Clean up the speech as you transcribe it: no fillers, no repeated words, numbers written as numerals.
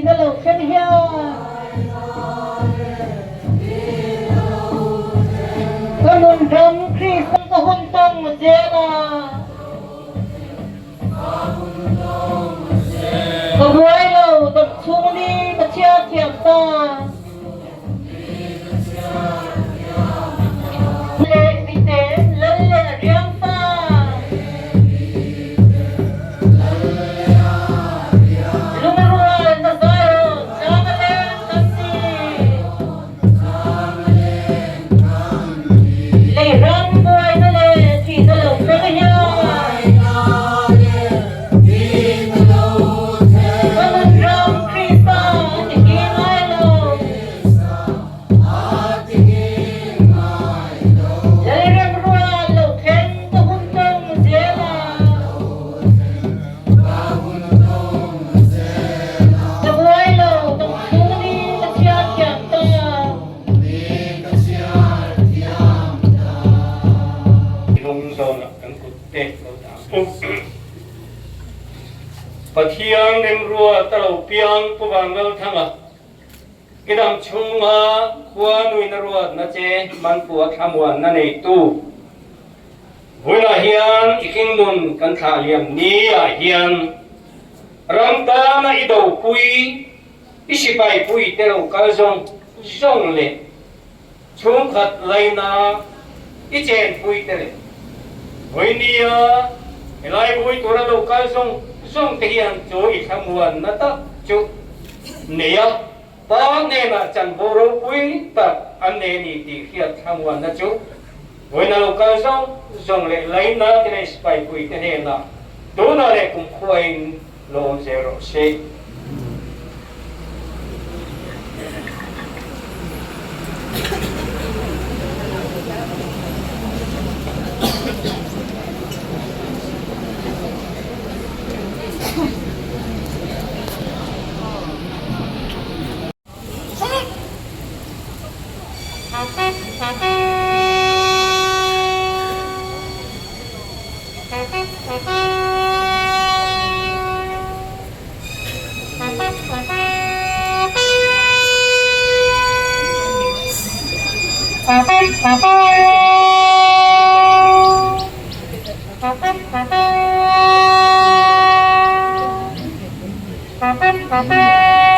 ra lầu khen hia con môn râm khi sân có hôn tông một dễ là có muối lầu tập trung đi tập chia thiệp ta lệ vị tế lần lệ riêng ta lúc rồi ta rồi chào lên tâm đi lệ răng vui nó lệ thì nó lầu cái nhau Pathiang nem rua talo piang pubangal thanga kidam chunga khua nui na ruat na che man puak hamwan na nei tu huna hian iking mun kan tha liam ni a hian ramta na ido pui isipai pui telo kal zong le chung khat laina ichen pui tele hoinia elai pui tora lo kal zong te hian chu I thamuan na ta chu neya ta ne na chan boro pui ta an ne ni ti hiat thamuan na chu hoina lo kal zong le laina te ne spai pui te ne na tu na le kum khoin lo zero se Papa.